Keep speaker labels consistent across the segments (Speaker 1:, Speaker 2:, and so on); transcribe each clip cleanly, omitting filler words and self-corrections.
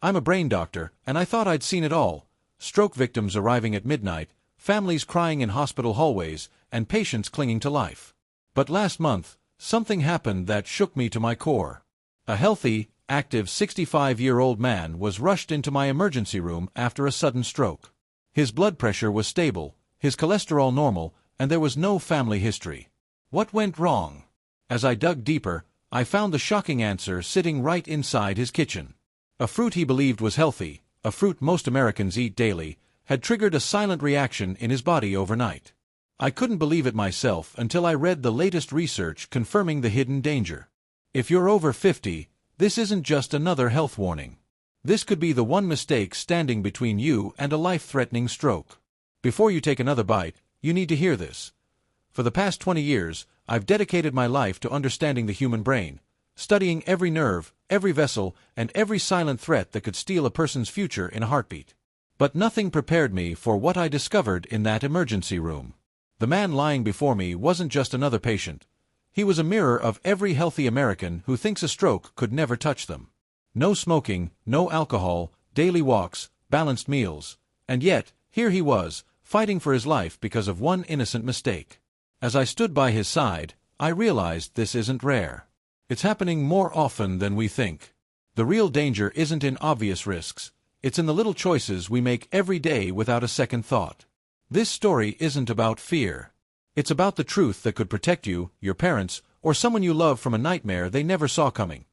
Speaker 1: I'm a brain doctor, and I thought I'd seen it all. Stroke victims arriving at midnight, families crying in hospital hallways, and patients clinging to life. But last month, something happened that shook me to my core. A healthy, active 65-year-old man was rushed into my emergency room after a sudden stroke. His blood pressure was stable, his cholesterol normal, and there was no family history. What went wrong? As I dug deeper, I found the shocking answer sitting right inside his kitchen. A fruit he believed was healthy, a fruit most Americans eat daily, had triggered a silent reaction in his body overnight. I couldn't believe it myself until I read the latest research confirming the hidden danger. If you're over 50, this isn't just another health warning. This could be the one mistake standing between you and a life-threatening stroke. Before you take another bite, you need to hear this. For the past 20 years, I've dedicated my life to understanding the human brain, studying every nerve, every vessel, and every silent threat that could steal a person's future in a heartbeat. But nothing prepared me for what I discovered in that emergency room. The man lying before me wasn't just another patient. He was a mirror of every healthy American who thinks a stroke could never touch them. No smoking, no alcohol, daily walks, balanced meals. And yet, here he was, fighting for his life because of one innocent mistake. As I stood by his side, I realized this isn't rare. It's happening more often than we think. The real danger isn't in obvious risks. It's in the little choices we make every day without a second thought. This story isn't about fear. It's about the truth that could protect you, your parents, or someone you love from a nightmare they never saw coming.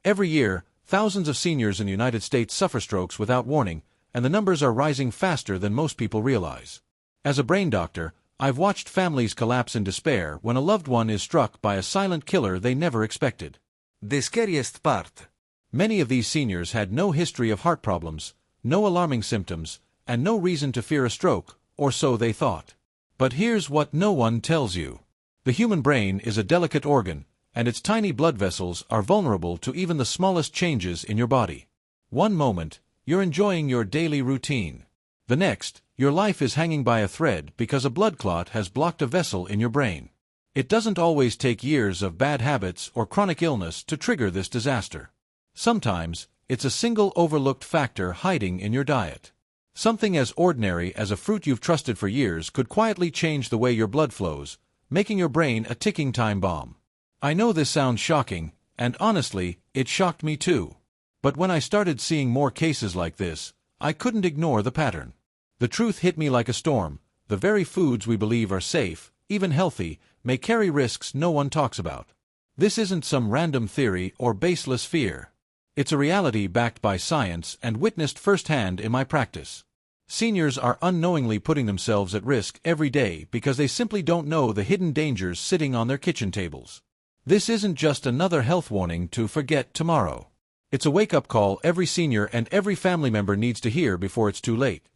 Speaker 1: Every year, thousands of seniors in the United States suffer strokes without warning, and the numbers are rising faster than most people realize. As a brain doctor, I've watched families collapse in despair when a loved one is struck by a silent killer they never expected.
Speaker 2: The scariest part.
Speaker 1: Many of these seniors had no history of heart problems, no alarming symptoms, and no reason to fear a stroke, or so they thought. But here's what no one tells you. The human brain is a delicate organ, and its tiny blood vessels are vulnerable to even the smallest changes in your body. One moment, you're enjoying your daily routine. The next, your life is hanging by a thread because a blood clot has blocked a vessel in your brain. It doesn't always take years of bad habits or chronic illness to trigger this disaster. Sometimes, it's a single overlooked factor hiding in your diet. Something as ordinary as a fruit you've trusted for years could quietly change the way your blood flows, making your brain a ticking time bomb. I know this sounds shocking, and honestly, it shocked me too. But when I started seeing more cases like this, I couldn't ignore the pattern. The truth hit me like a storm. The very foods we believe are safe, even healthy, may carry risks no one talks about. This isn't some random theory or baseless fear. It's a reality backed by science and witnessed firsthand in my practice. Seniors are unknowingly putting themselves at risk every day because they simply don't know the hidden dangers sitting on their kitchen tables. This isn't just another health warning to forget tomorrow. It's a wake-up call every senior and every family member needs to hear before it's too late.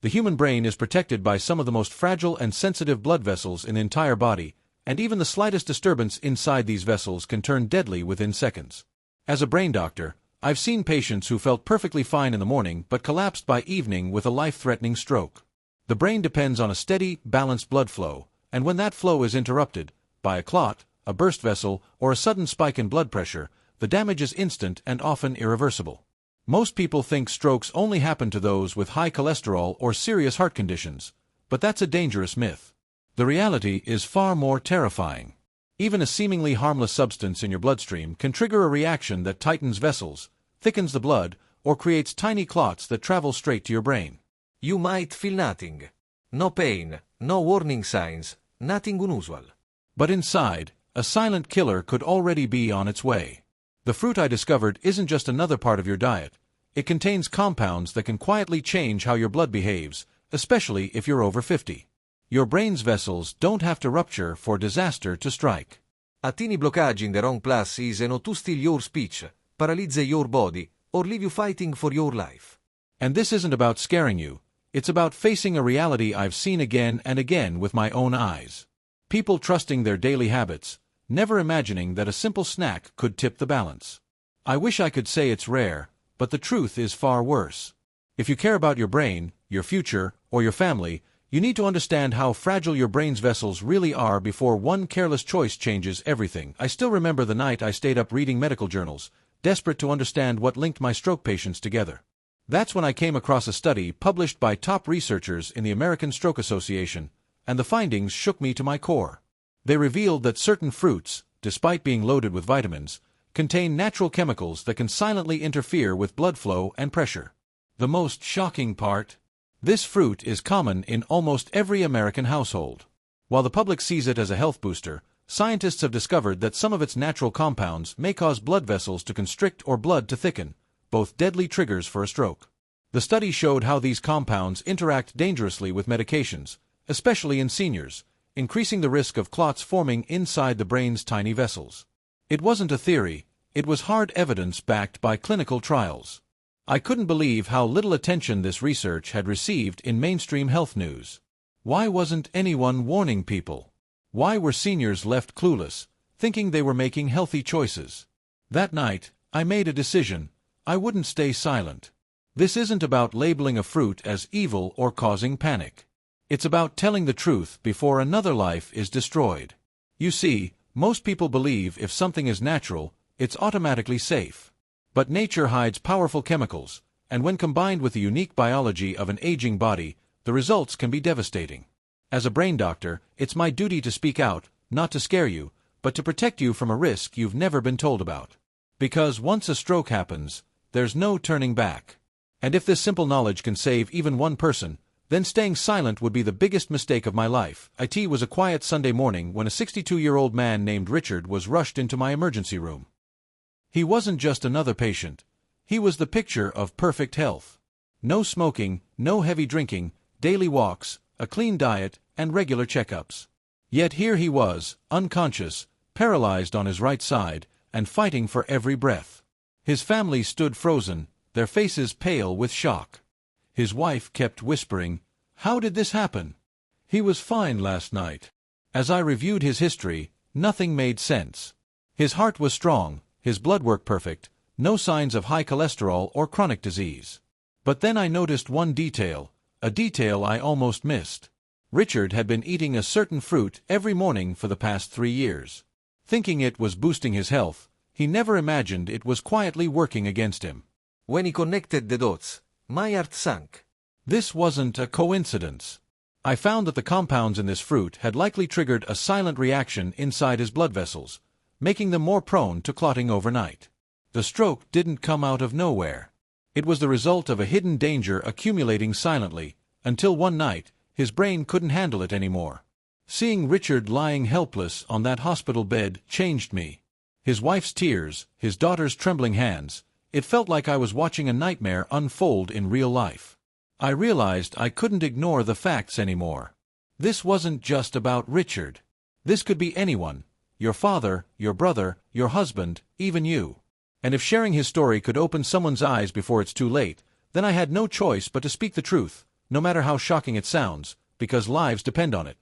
Speaker 1: The human brain is protected by some of the most fragile and sensitive blood vessels in the entire body, and even the slightest disturbance inside these vessels can turn deadly within seconds. As a brain doctor, I've seen patients who felt perfectly fine in the morning but collapsed by evening with a life-threatening stroke. The brain depends on a steady, balanced blood flow, and when that flow is interrupted by a clot, a burst vessel, or a sudden spike in blood pressure, the damage is instant and often irreversible. Most people think strokes only happen to those with high cholesterol or serious heart conditions, but that's a dangerous myth. The reality is far more terrifying. Even a seemingly harmless substance in your bloodstream can trigger a reaction that tightens vessels, thickens the blood, or creates tiny clots that travel straight to your brain.
Speaker 2: You might feel nothing. No pain, no warning signs, nothing unusual.
Speaker 1: But inside, a silent killer could already be on its way. The fruit I discovered isn't just another part of your diet. It contains compounds that can quietly change how your blood behaves, especially if you're over 50. Your brain's vessels don't have to rupture for disaster to strike.
Speaker 2: A teeny blockage in the wrong place is enough to steal your speech, paralyze your body, or leave you fighting for your life.
Speaker 1: And this isn't about scaring you. It's about facing a reality I've seen again and again with my own eyes. People trusting their daily habits, never imagining that a simple snack could tip the balance. I wish I could say it's rare, but the truth is far worse. If you care about your brain, your future, or your family, you need to understand how fragile your brain's vessels really are before one careless choice changes everything. I still remember the night I stayed up reading medical journals, desperate to understand what linked my stroke patients together. That's when I came across a study published by top researchers in the American Stroke Association, and the findings shook me to my core. They revealed that certain fruits, despite being loaded with vitamins, contain natural chemicals that can silently interfere with blood flow and pressure. The most shocking part? This fruit is common in almost every American household. While the public sees it as a health booster, scientists have discovered that some of its natural compounds may cause blood vessels to constrict or blood to thicken, both deadly triggers for a stroke. The study showed how these compounds interact dangerously with medications, especially in seniors, increasing the risk of clots forming inside the brain's tiny vessels. It wasn't a theory, it was hard evidence backed by clinical trials. I couldn't believe how little attention this research had received in mainstream health news. Why wasn't anyone warning people? Why were seniors left clueless, thinking they were making healthy choices? That night, I made a decision. I wouldn't stay silent. This isn't about labeling a fruit as evil or causing panic. It's about telling the truth before another life is destroyed. You see, most people believe if something is natural, it's automatically safe. But nature hides powerful chemicals, and when combined with the unique biology of an aging body, the results can be devastating. As a brain doctor, it's my duty to speak out, not to scare you, but to protect you from a risk you've never been told about. Because once a stroke happens, there's no turning back. And if this simple knowledge can save even one person, then staying silent would be the biggest mistake of my life. It was a quiet Sunday morning when a 62-year-old man named Richard was rushed into my emergency room. He wasn't just another patient. He was the picture of perfect health. No smoking, no heavy drinking, daily walks, a clean diet, and regular checkups. Yet here he was, unconscious, paralyzed on his right side, and fighting for every breath. His family stood frozen, their faces pale with shock. His wife kept whispering, "How did this happen? He was fine last night." As I reviewed his history, nothing made sense. His heart was strong, his blood work perfect, no signs of high cholesterol or chronic disease. But then I noticed one detail, a detail I almost missed. Richard had been eating a certain fruit every morning for the past 3 years. Thinking it was boosting his health, he never imagined it was quietly working against him.
Speaker 2: When he connected the dots, my heart sank.
Speaker 1: This wasn't a coincidence. I found that the compounds in this fruit had likely triggered a silent reaction inside his blood vessels, making them more prone to clotting overnight. The stroke didn't come out of nowhere. It was the result of a hidden danger accumulating silently, until one night, his brain couldn't handle it anymore. Seeing Richard lying helpless on that hospital bed changed me. His wife's tears, his daughter's trembling hands, it felt like I was watching a nightmare unfold in real life. I realized I couldn't ignore the facts anymore. This wasn't just about Richard. This could be anyone, your father, your brother, your husband, even you. And if sharing his story could open someone's eyes before it's too late, then I had no choice but to speak the truth, no matter how shocking it sounds, because lives depend on it.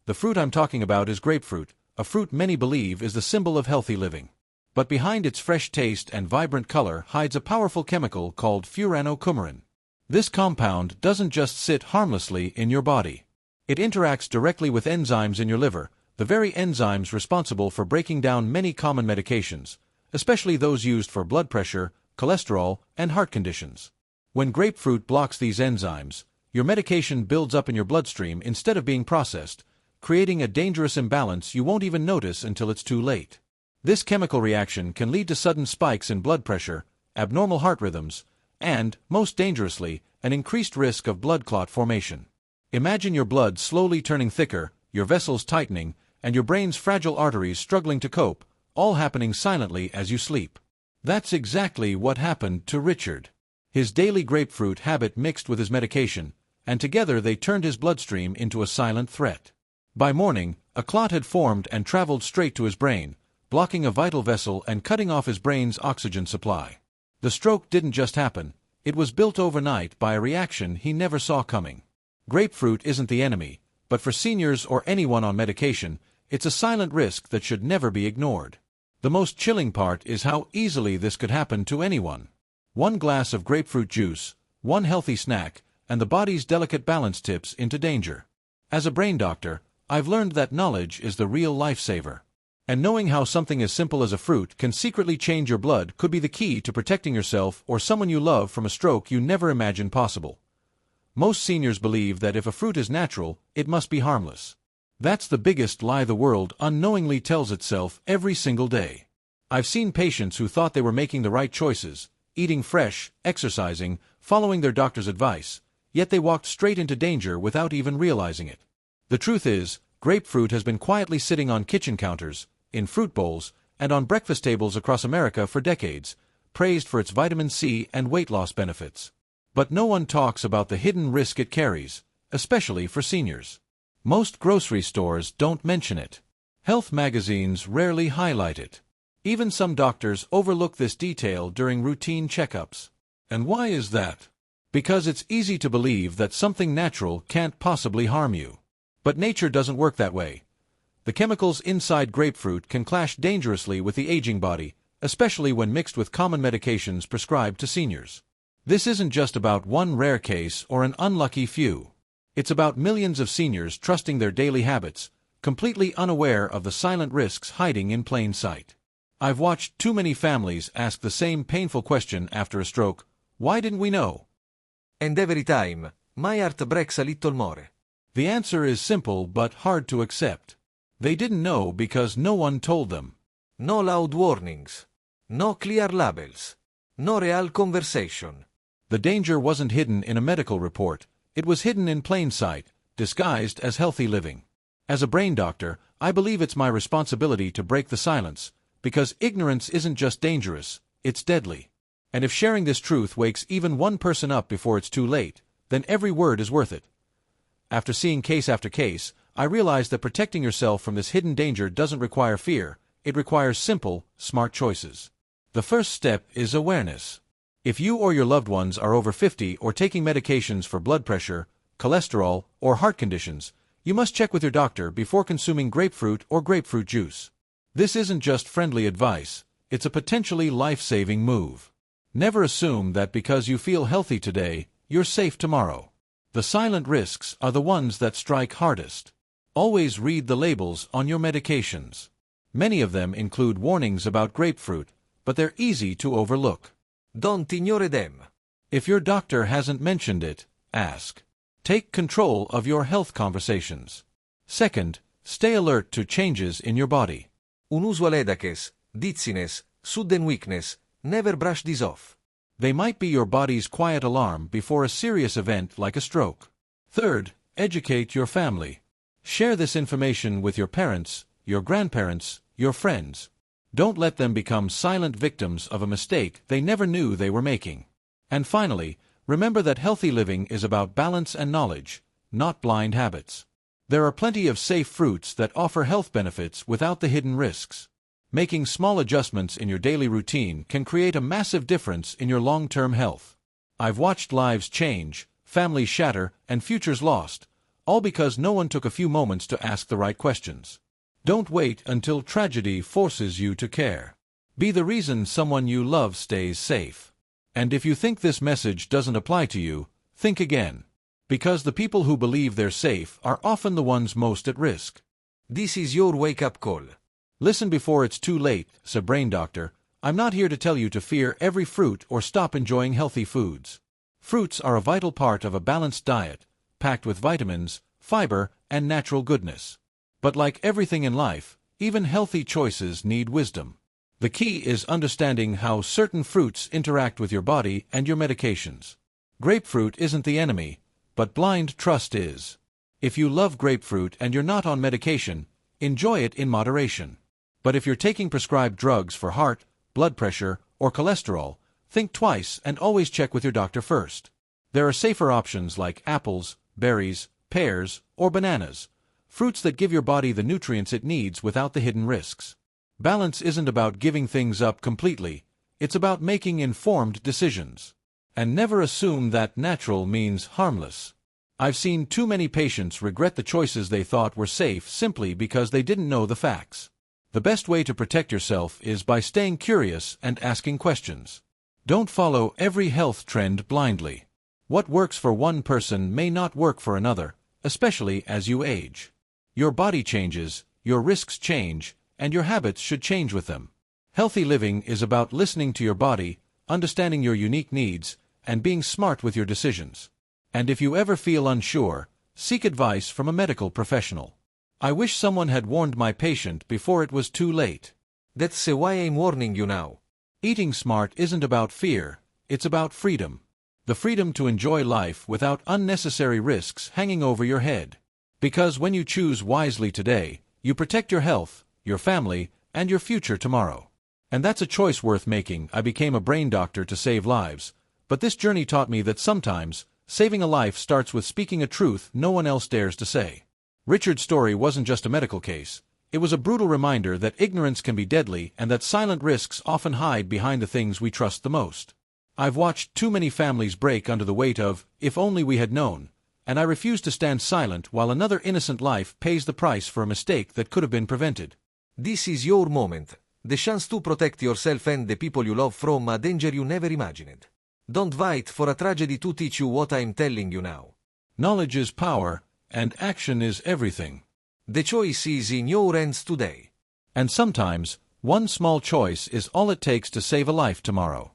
Speaker 1: The fruit I'm talking about is grapefruit, a fruit many believe is the symbol of healthy living. But behind its fresh taste and vibrant color hides a powerful chemical called furanocoumarin. This compound doesn't just sit harmlessly in your body. It interacts directly with enzymes in your liver, the very enzymes responsible for breaking down many common medications, especially those used for blood pressure, cholesterol, and heart conditions. When grapefruit blocks these enzymes, your medication builds up in your bloodstream instead of being processed, creating a dangerous imbalance you won't even notice until it's too late. This chemical reaction can lead to sudden spikes in blood pressure, abnormal heart rhythms, and, most dangerously, an increased risk of blood clot formation. Imagine your blood slowly turning thicker, your vessels tightening, and your brain's fragile arteries struggling to cope, all happening silently as you sleep. That's exactly what happened to Richard. His daily grapefruit habit mixed with his medication, and together they turned his bloodstream into a silent threat. By morning, a clot had formed and traveled straight to his brain, blocking a vital vessel and cutting off his brain's oxygen supply. The stroke didn't just happen, it was built overnight by a reaction he never saw coming. Grapefruit isn't the enemy, but for seniors or anyone on medication, it's a silent risk that should never be ignored. The most chilling part is how easily this could happen to anyone. One glass of grapefruit juice, one healthy snack, and the body's delicate balance tips into danger. As a brain doctor, I've learned that knowledge is the real lifesaver. And knowing how something as simple as a fruit can secretly change your blood could be the key to protecting yourself or someone you love from a stroke you never imagined possible. Most seniors believe that if a fruit is natural, it must be harmless. That's the biggest lie the world unknowingly tells itself every single day. I've seen patients who thought they were making the right choices, eating fresh, exercising, following their doctor's advice, yet they walked straight into danger without even realizing it. The truth is, grapefruit has been quietly sitting on kitchen counters, in fruit bowls, and on breakfast tables across America for decades, praised for its vitamin C and weight loss benefits. But no one talks about the hidden risk it carries, especially for seniors. Most grocery stores don't mention it. Health magazines rarely highlight it. Even some doctors overlook this detail during routine checkups. And why is that? Because it's easy to believe that something natural can't possibly harm you. But nature doesn't work that way. The chemicals inside grapefruit can clash dangerously with the aging body, especially when mixed with common medications prescribed to seniors. This isn't just about one rare case or an unlucky few. It's about millions of seniors trusting their daily habits, completely unaware of the silent risks hiding in plain sight. I've watched too many families ask the same painful question after a stroke: why didn't we know?
Speaker 2: And every time, my heart breaks a little more.
Speaker 1: The answer is simple but hard to accept. They didn't know because no one told them.
Speaker 2: No loud warnings. No clear labels. No real conversation.
Speaker 1: The danger wasn't hidden in a medical report, it was hidden in plain sight, disguised as healthy living. As a brain doctor, I believe it's my responsibility to break the silence, because ignorance isn't just dangerous, it's deadly. And if sharing this truth wakes even one person up before it's too late, then every word is worth it. After seeing case after case, I realized that protecting yourself from this hidden danger doesn't require fear, it requires simple, smart choices. The first step is awareness. If you or your loved ones are over 50 or taking medications for blood pressure, cholesterol, or heart conditions, you must check with your doctor before consuming grapefruit or grapefruit juice. This isn't just friendly advice, it's a potentially life-saving move. Never assume that because you feel healthy today, you're safe tomorrow. The silent risks are the ones that strike hardest. Always read the labels on your medications. Many of them include warnings about grapefruit, but they're easy to overlook.
Speaker 2: Don't ignore them.
Speaker 1: If your doctor hasn't mentioned it, ask. Take control of your health conversations. Second, stay alert to changes in your body.
Speaker 2: Unusual headaches, dizziness, sudden weakness, never brush these off.
Speaker 1: They might be your body's quiet alarm before a serious event like a stroke. Third, educate your family. Share this information with your parents, your grandparents, your friends. Don't let them become silent victims of a mistake they never knew they were making. And finally, remember that healthy living is about balance and knowledge, not blind habits. There are plenty of safe fruits that offer health benefits without the hidden risks. Making small adjustments in your daily routine can create a massive difference in your long-term health. I've watched lives change, families shatter, and futures lost, all because no one took a few moments to ask the right questions. Don't wait until tragedy forces you to care. Be the reason someone you love stays safe. And if you think this message doesn't apply to you, think again. Because the people who believe they're safe are often the ones most at risk.
Speaker 2: This is your wake-up call.
Speaker 1: Listen before it's too late, said Brain Doctor. I'm not here to tell you to fear every fruit or stop enjoying healthy foods. Fruits are a vital part of a balanced diet, packed with vitamins, fiber, and natural goodness. But like everything in life, even healthy choices need wisdom. The key is understanding how certain fruits interact with your body and your medications. Grapefruit isn't the enemy, but blind trust is. If you love grapefruit and you're not on medication, enjoy it in moderation. But if you're taking prescribed drugs for heart, blood pressure, or cholesterol, think twice and always check with your doctor first. There are safer options like apples, berries, pears, or bananas. Fruits that give your body the nutrients it needs without the hidden risks. Balance isn't about giving things up completely, it's about making informed decisions. And never assume that natural means harmless. I've seen too many patients regret the choices they thought were safe simply because they didn't know the facts. The best way to protect yourself is by staying curious and asking questions. Don't follow every health trend blindly. What works for one person may not work for another, especially as you age. Your body changes, your risks change, and your habits should change with them. Healthy living is about listening to your body, understanding your unique needs, and being smart with your decisions. And if you ever feel unsure, seek advice from a medical professional. I wish someone had warned my patient before it was too late.
Speaker 2: That's why I'm warning you now.
Speaker 1: Eating smart isn't about fear, it's about freedom. The freedom to enjoy life without unnecessary risks hanging over your head. Because when you choose wisely today, you protect your health, your family, and your future tomorrow. And that's a choice worth making. I became a brain doctor to save lives, but this journey taught me that sometimes, saving a life starts with speaking a truth no one else dares to say. Richard's story wasn't just a medical case. It was a brutal reminder that ignorance can be deadly and that silent risks often hide behind the things we trust the most. I've watched too many families break under the weight of, "if only we had known," and I refuse to stand silent while another innocent life pays the price for a mistake that could have been prevented.
Speaker 2: This is your moment, the chance to protect yourself and the people you love from a danger you never imagined. Don't wait for a tragedy to teach you what I'm telling you now.
Speaker 1: Knowledge is power, and action is everything.
Speaker 2: The choice is in your hands today.
Speaker 1: And sometimes, one small choice is all it takes to save a life tomorrow.